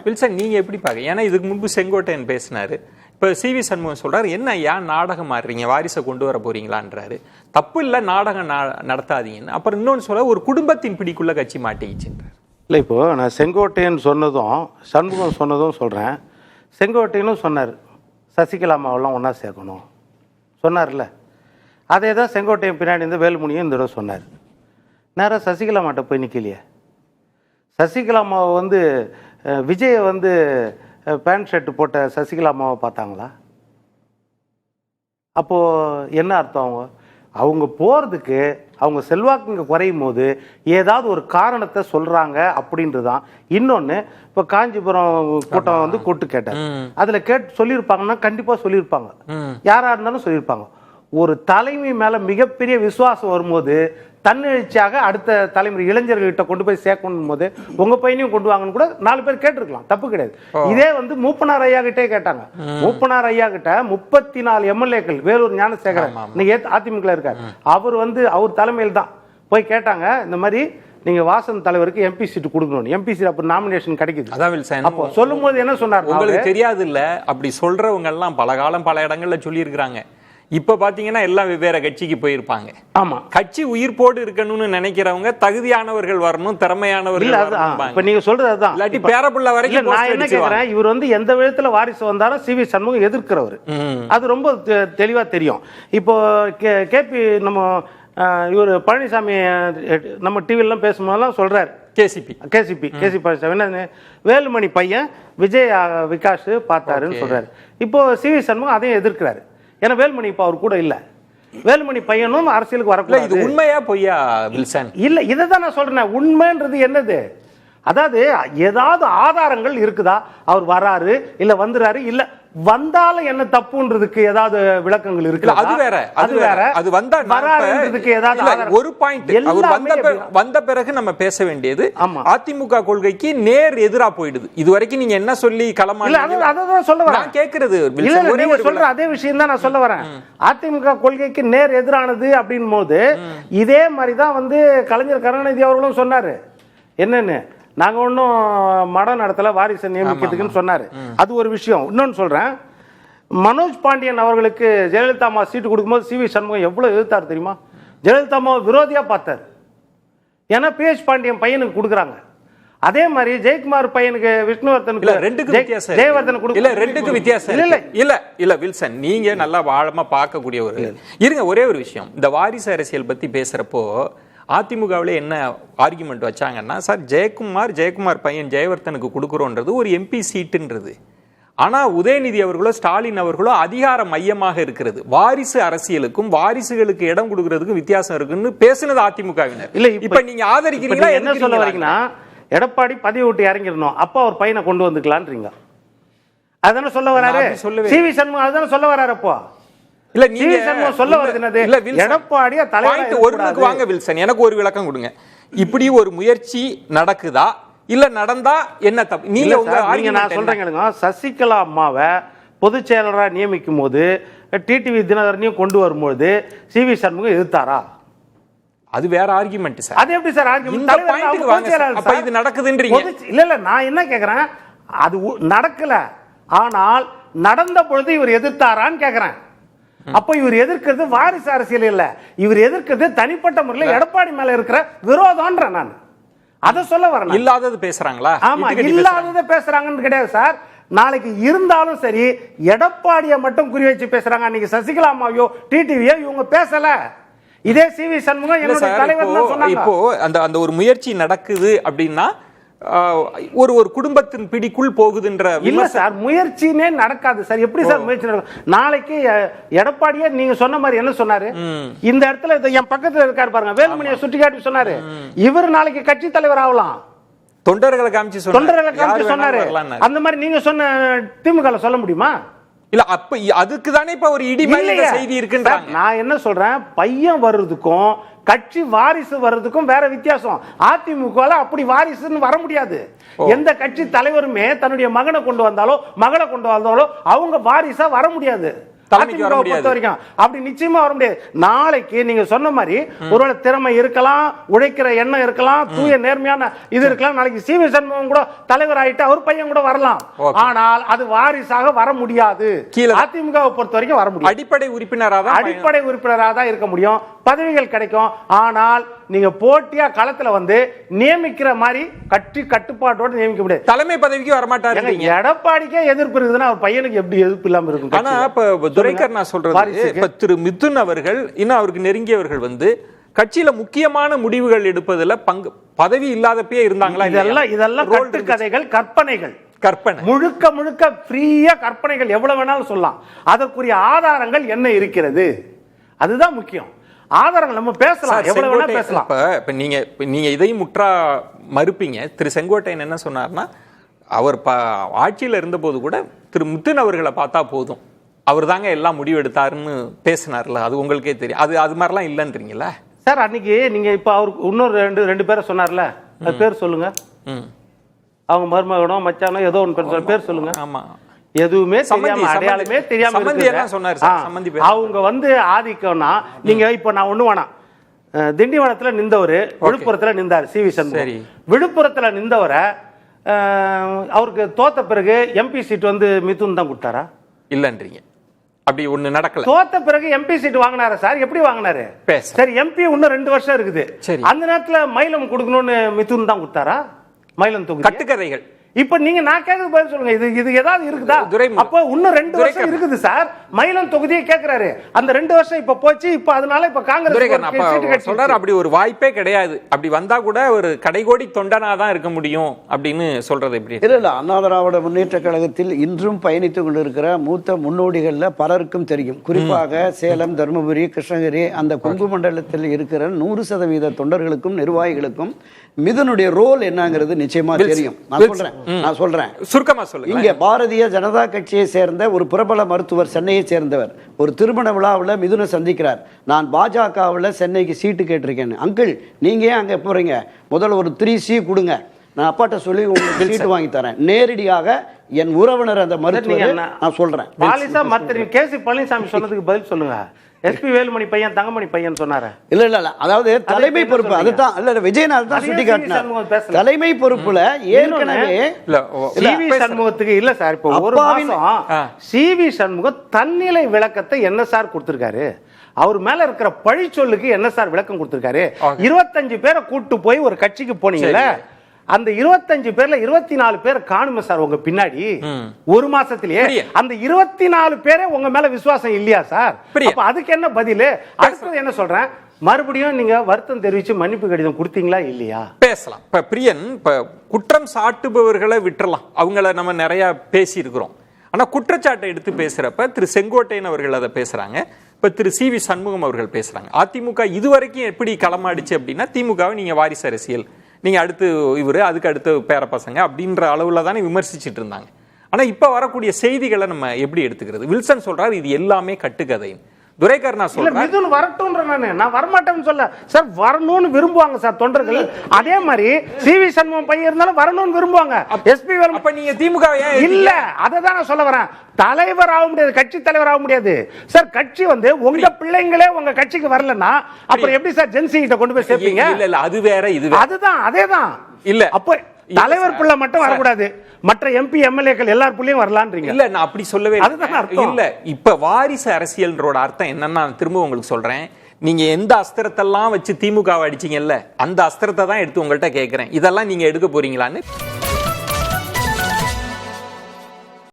Wilson நீங்க எப்படி பாக்க? ஏன்னா இதுக்கு முன்பு செங்கோட்டையன் பேசினாரு, இப்ப சி.வி. சண்முகம் சொல்றாரு, என்ன ஏன் நாடகம் ஆடுறீங்க, வாரிசை கொண்டு வர போறீங்களான்றாரு. தப்பு இல்ல, நாடகம் நடத்தாதீங்கன்னு. அப்புறம் இன்னொன்னு சொல்ல, ஒரு குடும்பத்தின் பிடிக்குள்ள கட்சி மாட்டிக்கிச்சுன்றாரு. இல்லை, இப்போ நான் செங்கோட்டையன் சொன்னதும் சண்முகம் சொன்னதும் சொல்றேன். செங்கோட்டையனும் சொன்னார் சசிகலா அம்மாவெல்லாம் ஒன்றா சேர்க்கணும் சொன்னார்ல. அதே தான் செங்கோட்டையன் பின்னாடி இருந்து வேலுமணியும் இந்த தடவை சொன்னார். நேராக சசிகலா அம்மாட்ட போய் நிற்கலையே. சசிகலா அம்மாவை விஜயை பேண்ட் ஷர்ட் போட்ட சசிகலா அம்மாவை பார்த்தாங்களா? அப்போது என்ன அர்த்தம்? அவங்க போகிறதுக்கு அவங்க செல்வாக்குங்க குறையும் போது ஏதாவது ஒரு காரணத்தை சொல்கிறாங்க அப்படின்றதான். இன்னொன்று, இப்போ காஞ்சிபுரம் கூட்டம் கூட்டு கேட்டார். அதில் சொல்லியிருப்பாங்கன்னா கண்டிப்பாக சொல்லியிருப்பாங்க, யாராக இருந்தாலும் சொல்லியிருப்பாங்க. ஒரு தலைமை மேலே மிகப்பெரிய விசுவாசம் வரும்போது தன்னெழுச்சியாக அடுத்த தலைமுறை இளைஞர்கள்கிட்ட கொண்டு போய் சேர்க்கணும் போது உங்க பையனையும் கொண்டு வாங்கன்னு கூட 4 பேர் கேட்டிருக்கலாம், தப்பு கிடையாது. இதே மூப்பனார் ஐயா கிட்டே கேட்டாங்க. மூப்பனார் ஐயா கிட்ட 34 எம்எல்ஏக்கள், வேலூர் ஞானசேகரன் இன்னைக்கு அதிமுக இருக்காரு, அவர் தலைமையில் தான் போய் கேட்டாங்க, இந்த மாதிரி நீங்க வாசன் தலைவருக்கு எம்பி சீட் கொடுக்கணும். எம்பி சீட் அப்ப நாமினேஷன் கிடைக்குது. அப்போ சொல்லும் போது என்ன சொன்னார்? உங்களுக்கு தெரியாது இல்ல, அப்படி சொல்றவங்க எல்லாம் பல காலம் பல இடங்கள்ல சொல்லி இருக்கிறாங்க. இப்ப பாத்தீங்கன்னா எல்லாம் வெவ்வேறு கட்சிக்கு போயிருப்பாங்க. ஆமா, கட்சி உயிர்ப்போடு இருக்கணும்னு நினைக்கிறவங்க தகுதியானவர்கள் வரணும், திறமையானவர்கள். இப்ப நீங்க சொல்றது அதுதான். இல்லாட்டி பேரப்புள்ள வரைக்கும் நான் என்ன கேக்குறேன், இவர் எந்த விதத்துல வாரிசு வந்தாலும் சி.வி. சண்முகம் எதிர்க்கிறவர், அது ரொம்ப தெளிவா தெரியும். இப்போ கேபி நம்ம இவர் பழனிசாமி நம்ம டிவிலாம் பேசும்போதெல்லாம் சொல்றாரு, கேசிபி பழனிசாமி வேலுமணி பையன் விஜய் விகாஷ் பார்த்தாருன்னு சொல்றாரு. இப்போ சி.வி. சண்முகம் அதையும் எதிர்க்கிறாரு. ஏன்னா வேலுமணி இப்ப அவர் கூட இல்ல, வேலுமணி பையனும் அரசியலுக்கு வரக்கூடாது. இது உண்மையா பொய்யா வில்சன்? இல்ல, இதைதான் நான் சொல்றேன். உண்மைன்றது என்னது? அதாவது ஏதாவது ஆதாரங்கள் இருக்குதா? அவர் வராரு இல்ல வந்துறாரு, இல்ல வந்தாலும் என்ன தப்புன்றதுக்கு ஏதாவது விளக்கங்கள் இருக்கு? அது வேற, அது வேற. அது வந்தா வராதுன்றதுக்கு ஏதாவது ஒரு பாயிண்ட். அவர் வந்த பிறகு நம்ம பேச வேண்டியது அதிமுக கொள்கைக்கு நேர் எதிரா போயிடுது. இதுவரைக்கும் நீங்க என்ன சொல்லி களமா? இல்ல, அதான் சொல்ல வரேன். நான் கேக்குறது நீங்க சொல்ற அதே விஷயம் தான் நான் சொல்ல வரேன். அதிமுக கொள்கைக்கு நேர் எதிரானது அப்படின் போது இதே மாதிரிதான் கலைஞர் கருணாநிதி அவர்களும் சொன்னாரு. என்னன்னு, நாங்க ஒன்றும் மடம் நடத்தல, வாரிசை நியமிக்கிறதுக்குன்னு சொன்னாரு. அது ஒரு விஷயம். இன்னொன்னு சொல்றேன், மனோஜ் பாண்டியன் அவர்களுக்கு ஜெயலலிதா அம்மா சீட்டு கொடுக்கும்போது சி.வி. சண்முகம் எவ்வளவு எதிர்த்தார் தெரியுமா? ஜெயலலிதா அம்மா விரோதியா பார்த்தார். ஏன்னா பி.எச். பாண்டியன் பையனுக்கு கொடுக்குறாங்க. அதே மாதிரி ஜெயக்குமார் பையனுக்கு விஷ்ணுவர்தனுக்கு ஜெயவர்தன் கொடுக்கல. ரெண்டுக்கு வித்தியாசம் இல்ல வில்சன், நீங்க நல்லா ஆழமா பார்க்கக்கூடிய ஒரு இருங்க. ஒரே ஒரு விஷயம், இந்த வாரிசு அரசியல் பத்தி பேசுறப்போ அதிமுகவில் என்ன ஆர்குமெண்ட் வச்சாங்கன்னா, சார் ஜெயக்குமார் பையன் ஜெயவர்தனுக்கு கொடுக்குறோன்றது ஒரு எம்பி சீட்டுன்றது. ஆனா உதயநிதி அவர்களோ ஸ்டாலின் அவர்களோ அதிகார மையமாக இருக்கிறது. வாரிசு அரசியலுக்கும் வாரிசுகளுக்கு இடம் கொடுக்கறதுக்கும் வித்தியாசம் இருக்குன்னு பேசுனது அதிமுகவினர். இல்ல, இப்ப நீங்க ஆதரிக்கிறீங்களா? என்ன சொல்ல வரீங்கன்னா, எடப்பாடி பதவி விட்டு இறங்கிடணும், அப்பா ஒரு பையனை கொண்டு வந்துக்கலான்றீங்க. அதான சொல்ல வராரு சி.வி. சண்முகம், அதான சொல்ல வராரு. அப்போ இல்ல, நீங்க சொல்ல வருது எடப்பாடியா தலைவர் ஒருமுக்கு வாங்க வில்சன், எனக்கு ஒரு விளக்கம் கொடுங்க. இப்படி ஒரு முயற்சி நடக்குதா, இல்ல நடந்தா என்ன தப்பு? நீங்க நான் சொல்றேங்க, சசிகலா அம்மாவை பொதுச் செயலராக நியமிக்கும் போது டிடிவி தினகரனையும் கொண்டு வரும்போது சி.வி. சண்முகம் எதிர்த்தாரா? அது வேற ஆர்குமெண்ட் சார். அது எப்படி சார் ஆர்குமெண்ட்? அப்ப இது நடக்குதுன்றீங்க. இல்ல, நான் என்ன கேக்குறேன், அது நடக்கல, ஆனால் நடந்த பொழுது இவர் எதிர்த்தாரான்னு கேக்குறேன். அப்ப இவர் எதிர்க்கிறது வாரிசு அரசியல் இல்ல, இவர் எதிர்க்கிறது தனிப்பட்ட முறையில் எடப்பாடி மேல இருக்கிற விரோதம்ன்ற. நான் அத சொல்ல வரேன். இல்லாதது பேசுறாங்களா? ஆமா, இல்லாதது பேசுறாங்கன்னு கிடையாது சார். நாளைக்கு இருந்தாலும் சரி, எடப்பாடியை மட்டும் குறி வச்சு பேசுறாங்க. அன்னைக்கு சசிகலா அம்மாவையோ டிடிவியோ இவங்க பேசல. இதே சி.வி. சண்முகம் என்னுடைய தலைவர் தான் சொன்னாங்க. இப்போ அந்த ஒரு முயற்சி நடக்குது அப்படின்னா ஒரு குடும்பத்தின் பிடிக்குள் போகுதுன்ற. இல்ல சார், முயற்சினே நடக்காது சார். எப்படி சார் முயற்சி நடக்கும்? நாளைக்கு எடப்பாடியே நீங்க சொன்ன மாதிரி என்ன சொன்னாரு, இந்த இடத்துல என் பக்கத்துல இருக்காரு பாருங்க, வேலுமணியை சுட்டி காட்டி சொன்னாரு, இவர் நாளைக்கு கட்சி தலைவர் ஆகலாம், தொண்டர்களை காமிச்சு சொன்னாரு. அந்த மாதிரி நீங்க சொன்ன திமுக சொல்ல முடியுமா? இல்ல, அப்ப அதுக்கு தானே இப்ப ஒரு இடிமேல செய்தி இருக்குன்றாங்க. நான் என்ன சொல்றேன், பையன் வர்றதுக்கும் கட்சி வாரிசு வர்றதுக்கும் வேற வித்தியாசம். அதிமுக அப்படி வாரிசுன்னு வர முடியாது. எந்த கட்சி தலைவருமே தன்னுடைய மகனை கொண்டு வந்தாலோ மகளை கொண்டு வந்தாலோ அவங்க வாரிசா வர முடியாது. தலைமைக்கு வர அதிமுகவை முடியாது. பொறுத்த வரைக்கும் அப்படி நிச்சயமா வர முடியாது. நாளைக்கு நீங்க சொன்ன மாதிரி ஒருவேளை திறமை இருக்கலாம், உழைக்கிற எண்ணம் இருக்கலாம், தூய நேர்மையான இது இருக்கலாம். நாளைக்கு சி.வி. சண்முகம் கூட தலைவர் ஆயிட்டு அவர் பையன் கூட வரலாம். ஆனால் அது வாரிசாக வர முடியாது. அதிமுகவை பொறுத்த வரைக்கும் வர முடியாது. அடிப்படை உறுப்பினராக தான் இருக்க முடியும். பதவிகள் கிடைக்கும். ஆனால் நீங்க போட்டியா களத்துல வந்து நியமிக்கிற மாதிரி கட்டுப்பாட்டோட நியமிக்க முடியாது. தலைமை பதவிக்கு வரமாட்டாரு. எடப்பாடிக்கே எதிர்ப்பு இருக்குதுன்னா அவர் பையனுக்கு எப்படி எதிர்ப்பு இல்லாம இருக்கும்? ஆனா இப்ப துரைக்கர் நான் சொல்றது, இப்ப திரு மிதுன் அவர்கள் இன்னும் அவருக்கு நெருங்கியவர்கள் வந்து கட்சியில முக்கியமான முடிவுகள் எடுப்பதுல பதவி இல்லாதப்பே இருந்தாங்களா? இதெல்லாம் கட்டுக்கதைகள், கற்பனை, முழுக்க ஃப்ரீயா கற்பனைகள் எவ்வளவு வேணாலும் சொல்லலாம். அதற்குரிய ஆதாரங்கள் என்ன இருக்கிறது, அதுதான் முக்கியம். ஆதாரங்கள் நம்ம பேசலாம், எவ்வளவு வேணா பேசலாம். இப்ப நீங்க இதையும் முற்றா மறுப்பீங்க. திரு செங்கோட்டையன் என்ன சொன்னார்னா, அவர் ஆட்சியில இருந்த போது கூட திரு மிதுன் அவர்களை பார்த்தா போதும், அவர் தாங்க எல்லாம் முடிவு எடுத்தாருன்னு பேசினார்ல, அது உங்களுக்கே தெரியும். அது மாதிரிலாம் இல்லைன்றீங்களா சார்? அன்னைக்கு நீங்க இப்ப அவருக்கு இன்னொரு ரெண்டு பேரை சொன்னார்ல, அது பேர் சொல்லுங்க. அவங்க மருமகனோ மச்சானோ ஏதோ ஒன்று பேர் சொல்லுங்க. ஆமா, எதுவுமே தெரியாம, அடையாளமே தெரியாம அவங்க வந்து ஆதிக்கம்னா, நீங்க இப்ப நான் ஒண்ணு வேணாம், திண்டிவனத்துல நின்றவரு விழுப்புரத்துல நின்றாரு சி.வி. சண்முகம். விழுப்புரத்துல நின்றவரை அவருக்கு தோத்த பிறகு எம்பி சீட் வந்து மிதுன் தான் கொடுத்தாரா? இல்லன்றீங்க. அப்படி ஒண்ணு நடக்கல. தோத்த பிறகு எம்பி சீட் வாங்கினாரு சார். எப்படி வாங்கினாரு? சரி, எம்பி இன்னும் 2 வருஷம் இருக்குது. அந்த நேரத்துல மயிலம் கொடுக்கணும்னு மிதுன் தான் கொடுத்தாரா? மயிலம் தொகுதி கட்டுக்கதைகள். இப்ப நீங்க நான் கேட்கறது பதில் சொல்லுங்க. இது ஏதாவது இருக்குதா? அப்ப இன்னும் 2 வருஷம் இருக்குது சார். மயிலம் தொகுதியை கேட்கிறாரு. அந்த 2 வருஷம் இப்ப போச்சு. இப்ப அதனால இப்ப காங்கிரஸ் சொல்றாரு அப்படி ஒரு வாய்ப்பே கிடையாது, அப்படி வந்தா கூட ஒரு கடைகோடி தொண்டனா தான் இருக்க முடியும் அப்படின்னு சொல்றது எப்படி? இல்ல, அண்ணா திராவிட முன்னேற்ற கழகத்தில் இன்றும் பயணித்துக் கொண்டிருக்கிற மூத்த முன்னோடிகள்ல பலருக்கும் தெரியும். குறிப்பாக சேலம், தருமபுரி, கிருஷ்ணகிரி அந்த கொங்கு மண்டலத்தில் இருக்கிற 100% தொண்டர்களுக்கும் நிர்வாகிகளுக்கும் மிதுனுடைய ரோல் என்னங்கிறது நிச்சயமா தெரியும். நான் சொல்றேன் சுருக்கமா சொல்லுங்க. இங்க பாரதிய ஜனதா கட்சியை சேர்ந்த ஒரு பிரபல மருத்துவர், சென்னையை சேர்ந்தவர், ஒரு திருமண விழாவில் மிதுனை சந்திக்கிறார். நான் பாஜகவில் சென்னைக்கு சீட்டு கேட்டிருக்கேன். அங்கிள் நீங்க ஏன் அங்க போறீங்க? முதல்ல ஒரு 3C கொடுங்க, நான் அப்பாட்ட சொல்லி உங்களுக்கு சீட்டு வாங்கி தரேன். நேரடியாக என் உறவினர் அந்த மருத்துவர் நான் சொல்றேன். கேசி பழனிசாமி சொன்னதுக்கு பதில் சொல்லுங்க. எஸ்பி வேலுமணி பையன் தங்கமணி பையன் சொன்னாரு. இல்ல அதாவது தலைமை பொறுப்பு அதுதான். இல்ல விஜயநாத் தான் சுட்டி காட்டினார். தலைமை பொறுப்புல ஏற்கனவே சி.வி. சண்முகத்துக்கு இல்ல சார். இப்போ ஒரு மாசம் சி.வி. சண்முகம் தன்னிலை விளக்கத்தை என்ன சார் கொடுத்திருக்காரு? அவர் மேல இருக்கிற பழி சொல்லுக்கு என்ன சார் விளக்கம் கொடுத்திருக்காரு? 25 பேரை கூட்டு போய் ஒரு கட்சிக்கு போனீங்கல்ல, அந்த 25 பேர்ல 24 பேர் காணுமே சார் உங்க பின்னாடி ஒரு மாசத்திலேயே. அந்த 24 பேரே உங்க மேல விசுவாசம் இல்லையா சார்? அப்ப அதுக்கு என்ன பதில்? அடுத்தது என்ன சொல்றேன், மறுபடியும் நீங்க வருத்தம் தெரிவிச்சு மன்னிப்பு கடிதம் கொடுத்தீங்களா இல்லையா? பேசலாம். இப்ப பிரியன், இப்ப குற்றம் சாட்டுபவர்களை விட்டுறலாம், அவங்கள நம்ம நிறைய பேசி இருக்கிறோம். ஆனா குற்றச்சாட்டை எடுத்து பேசுறப்ப திரு செங்கோட்டையன் அவர்கள் அதை பேசுறாங்க, இப்ப திரு சி.வி. சண்முகம் அவர்கள் பேசுறாங்க. அதிமுக இதுவரைக்கும் எப்படி களமாடிச்சு அப்படின்னா, திமுகவை நீங்க வாரிசு அரசியல், நீங்க அடுத்து இவரு, அதுக்கு அடுத்து பேர பசங்க அப்படின்ற அளவுல தானே விமர்சிச்சுட்டு இருந்தாங்க. ஆனா இப்ப வரக்கூடிய செய்திகளை நம்ம எப்படி எடுத்துக்கிறது? வில்சன் சொல்றாரு இது எல்லாமே கட்டுக்கதை. துரைக்கர் நான் சொல்றேன் மிதுன் வரட்டும்ன்ற நான் வரமாட்டேன்னு சொல்ல சார். வரணும்னு விரும்புவாங்க சார் தொண்டர்கள். அதே மாதிரி சி.வி. சண்முகம் பையன் இருந்தாலும் வரணும்னு விரும்புவாங்க. எஸ்பி வேலுமணி. அப்ப நீங்க திமுக இல்ல, அததான் நான் சொல்ல வரேன். தலைவர் ஆக முடியாது, கட்சி தலைவர் ஆக முடியாது சார். கட்சி வந்து உங்க பிள்ளைங்களே உங்க கட்சிக்கு வரலன்னா அப்புறம் எப்படி சார் ஜென்சி கிட்ட கொண்டு போய் சேர்ப்பீங்க? இல்ல அது வேற, இது அதுதான் அதேதான். இல்ல அப்ப தலைவர் பிள்ளை மட்டும் வரக்கூடாது, மற்ற எம்பி எம்எல்ஏக்கள் எல்லார் பிள்ளையும் வரலான்றீங்க. இல்ல நான் அப்படி சொல்லவே இல்ல. இப்ப வாரிசு அரசியல்ன்றோட அர்த்தம் என்னன்னா திரும்ப உங்களுக்கு சொல்றேன். நீங்க எந்த அஸ்திரத்தெல்லாம் வச்சு திமுகவை அடிச்சீங்கல்ல, அந்த அஸ்திரத்தை தான் எடுத்து உங்கள்கிட்ட கேட்கிறேன். இதெல்லாம் நீங்க எடுக்க போறீங்களான்னு.